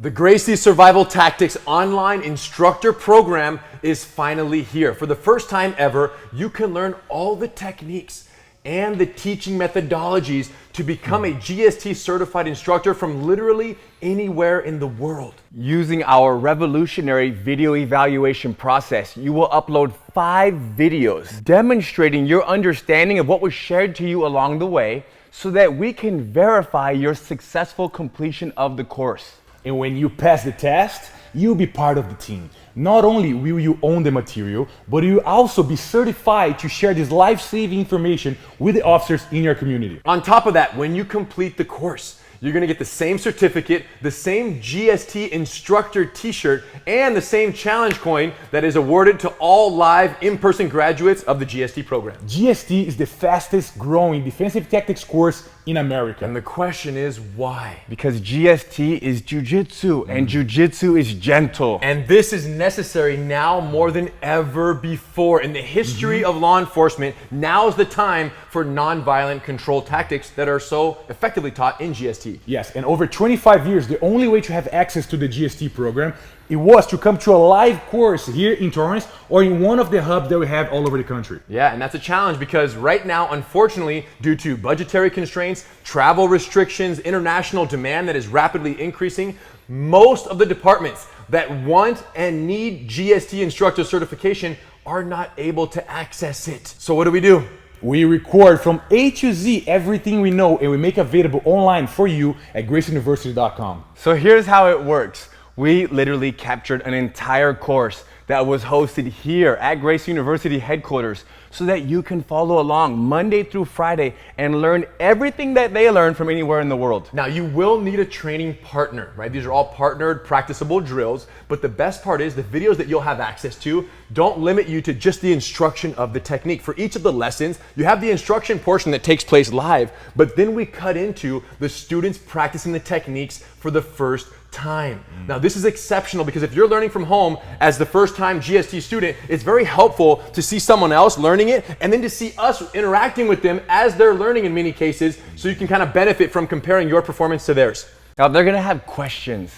The Gracie Survival Tactics online instructor program is finally here. For the first time ever, you can learn all the techniques and the teaching methodologies to become a GST certified instructor from literally anywhere in the world. Using our revolutionary video evaluation process, you will upload 5 videos demonstrating your understanding of what was shared to you along the way so that we can verify your successful completion of the course. And when you pass the test, you'll be part of the team. Not only will you own the material, but you'll also be certified to share this life-saving information with the officers in your community. On top of that, when you complete the course, you're gonna get the same certificate, the same GST instructor t-shirt, and the same challenge coin that is awarded to all live in-person graduates of the GST program. GST is the fastest growing defensive tactics course in America. And the question is why? Because GST is Jiu-jitsu and Jiu-jitsu is gentle. And this is necessary now more than ever before. In the history of law enforcement, now's the time for nonviolent control tactics that are so effectively taught in GST. Yes, and over 25 years, the only way to have access to the GST program, it was to come to a live course here in Torrance or in one of the hubs that we have all over the country. Yeah, and that's a challenge because right now, unfortunately, due to budgetary constraints, travel restrictions, international demand that is rapidly increasing, most of the departments that want and need GST instructor certification are not able to access it. So what do? We record from A to Z everything we know and we make available online for you at gracieuniversity.com. So here's how it works. We literally captured an entire course that was hosted here at Gracie University headquarters so that you can follow along Monday through Friday and learn everything that they learn from anywhere in the world. Now you will need a training partner, right? These are all partnered, practicable drills, but the best part is the videos that you'll have access to don't limit you to just the instruction of the technique. For each of the lessons, you have the instruction portion that takes place live, but then we cut into the students practicing the techniques for the first time. Now this is exceptional because if you're learning from home as the first time GST student, it's very helpful to see someone else learning it and then to see us interacting with them as they're learning in many cases so you can kind of benefit from comparing your performance to theirs. Now they're gonna have questions.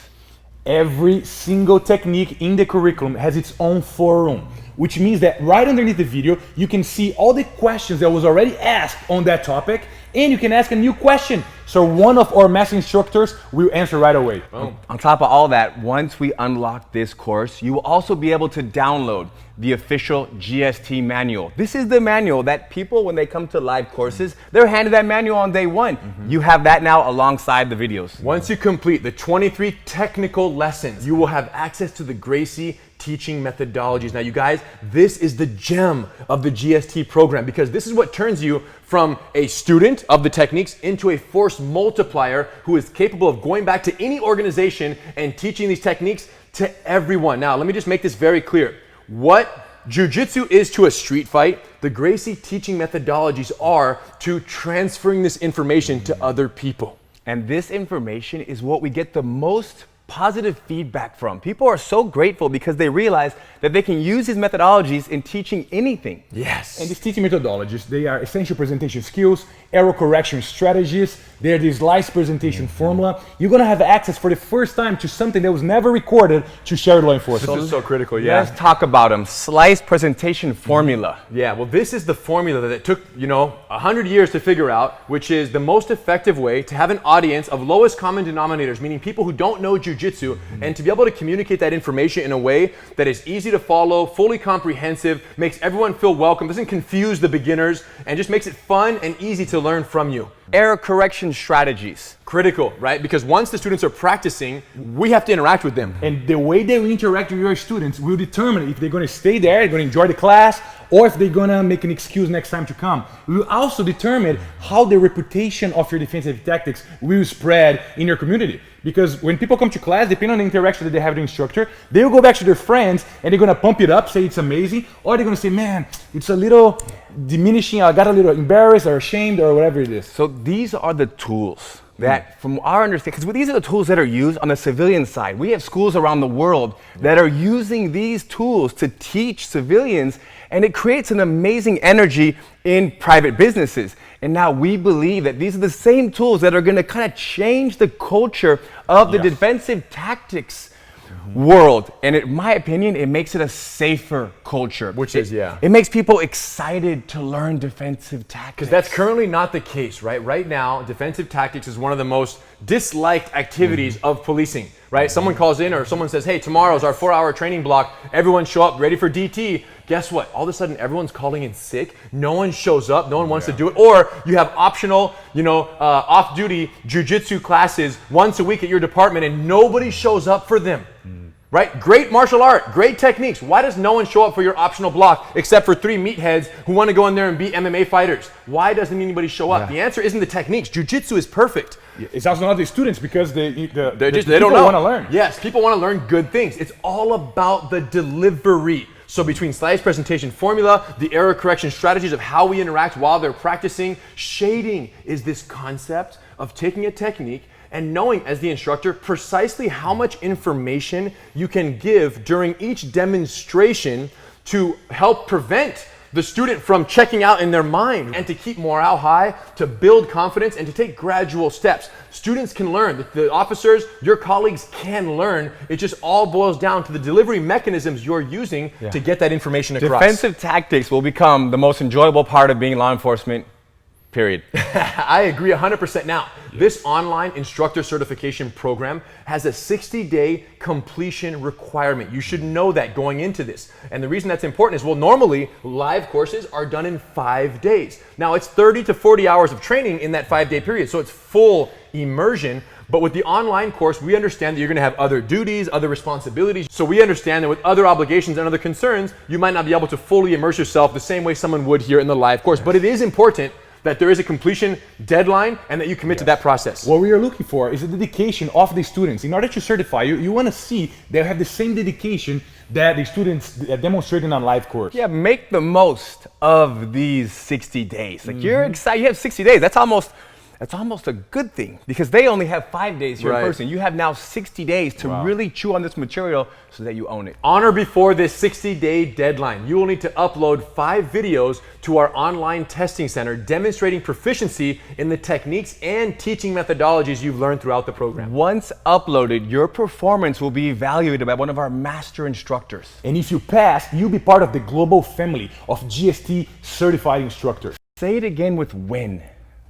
Every single technique in the curriculum has its own forum, which means that right underneath the video, you can see all the questions that was already asked on that topic, and you can ask a new question. So one of our master instructors will answer right away. Boom. On top of all that, once we unlock this course, you will also be able to download the official GST manual. This is the manual that people, when they come to live courses, they're handed that manual on day one. You have that now alongside the videos. Once you complete the 23 technical lessons, you will have access to the Gracie teaching methodologies. Now you guys, this is the gem of the GST program because this is what turns you from a student of the techniques into a force multiplier who is capable of going back to any organization and teaching these techniques to everyone. Now, let me just make this very clear. What Jiu-jitsu is to a street fight, the Gracie teaching methodologies are to transferring this information to other people. And this information is what we get the most positive feedback from. People are so grateful because they realize that they can use these methodologies in teaching anything. Yes. And these teaching methodologies, they are essential presentation skills, error correction strategies, they're the slice presentation formula. You're gonna have access for the first time to something that was never recorded to share law enforcement. This is so critical, yeah. Let's talk about them. Slice presentation formula. Yeah, well, this is the formula that took, 100 years to figure out, which is the most effective way to have an audience of lowest common denominators, meaning people who don't know Jiu-jitsu, and to be able to communicate that information in a way that is easy to follow, fully comprehensive, makes everyone feel welcome, doesn't confuse the beginners, and just makes it fun and easy to learn from you. Error correction strategies. Critical, right? Because once the students are practicing, we have to interact with them. And the way they interact with your students will determine if they're going to stay there, they're going to enjoy the class, or if they're going to make an excuse next time to come. We will also determine how the reputation of your defensive tactics will spread in your community. Because when people come to class, depending on the interaction that they have with the instructor, they will go back to their friends and they're going to pump it up, say it's amazing, or they're going to say, man, it's a little diminishing, I got a little embarrassed or ashamed or whatever it is. So these are the tools that from our understanding, because these are the tools that are used on the civilian side. We have schools around the world that are using these tools to teach civilians, and it creates an amazing energy in private businesses. And now we believe that these are the same tools that are going to kind of change the culture of the defensive tactics world. And in my opinion, it makes it a safer culture. It makes people excited to learn defensive tactics. Because that's currently not the case, right? Right now, defensive tactics is one of the most disliked activities of policing, right? Someone calls in or someone says, hey, tomorrow's our 4-hour training block. Everyone show up ready for DT. Guess what? All of a sudden, everyone's calling in sick. No one shows up. No one wants to do it. Or you have optional, off-duty jiu-jitsu classes once a week at your department and nobody shows up for them. Right? Great martial art, great techniques. Why does no one show up for your optional block except for 3 meatheads who want to go in there and beat MMA fighters? Why doesn't anybody show up? The answer isn't the techniques. Jiu-jitsu is perfect. It's also not the students because they don't want to learn. Yes, people want to learn good things. It's all about the delivery. So between slides presentation formula, the error correction strategies of how we interact while they're practicing, shading is this concept of taking a technique and knowing as the instructor precisely how much information you can give during each demonstration to help prevent the student from checking out in their mind and to keep morale high, to build confidence and to take gradual steps. Students can learn, the officers, your colleagues can learn. It just all boils down to the delivery mechanisms you're using to get that information across. Defensive tactics will become the most enjoyable part of being law enforcement. Period. I agree 100%. Now, this online instructor certification program has a 60-day completion requirement. You should know that going into this. And the reason that's important is, well, normally live courses are done in 5 days. Now, it's 30 to 40 hours of training in that 5-day period, so it's full immersion. But with the online course, we understand that you're going to have other duties, other responsibilities. So we understand that with other obligations and other concerns, you might not be able to fully immerse yourself the same way someone would here in the live course. But it is important that there is a completion deadline and that you commit to that process. What we are looking for is a dedication of the students. In order to certify you, you want to see they have the same dedication that the students demonstrating on live course. Yeah, make the most of these 60 days. Like you're excited, you have 60 days. That's almost a good thing because they only have 5 days here in person. You have now 60 days to really chew on this material so that you own it. On or before this 60-day deadline, you will need to upload 5 videos to our online testing center demonstrating proficiency in the techniques and teaching methodologies you've learned throughout the program. Once uploaded, your performance will be evaluated by one of our master instructors. And if you pass, you'll be part of the global family of GST certified instructors. Say it again with when.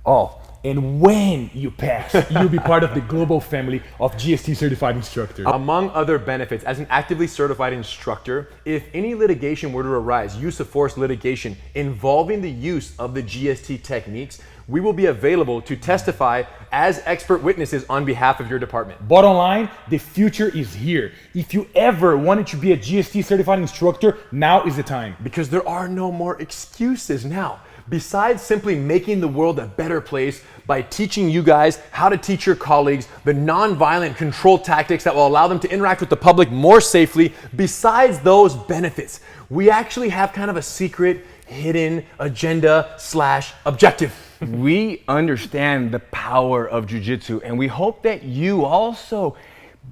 Oh. And when you pass, you'll be part of the global family of GST certified instructors. Among other benefits, as an actively certified instructor, if any litigation were to arise, use of force litigation involving the use of the GST techniques, we will be available to testify as expert witnesses on behalf of your department. Bottom line, the future is here. If you ever wanted to be a GST certified instructor, now is the time. Because there are no more excuses now. Besides simply making the world a better place by teaching you guys how to teach your colleagues the non-violent control tactics that will allow them to interact with the public more safely, besides those benefits, we actually have kind of a secret, hidden agenda/objective. We understand the power of jiu-jitsu, and we hope that you also,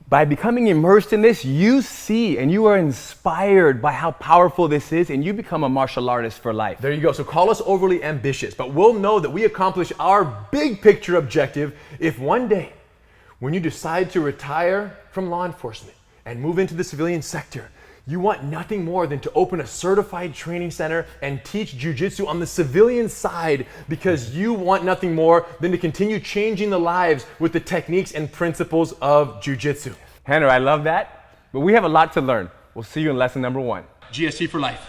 by becoming immersed in this, you see and you are inspired by how powerful this is and you become a martial artist for life. There you go. So call us overly ambitious, but we'll know that we accomplish our big picture objective if one day, when you decide to retire from law enforcement and move into the civilian sector, you want nothing more than to open a certified training center and teach jiu-jitsu on the civilian side because you want nothing more than to continue changing the lives with the techniques and principles of jiu-jitsu. Henry, I love that, but we have a lot to learn. We'll see you in lesson number 1. GST for life.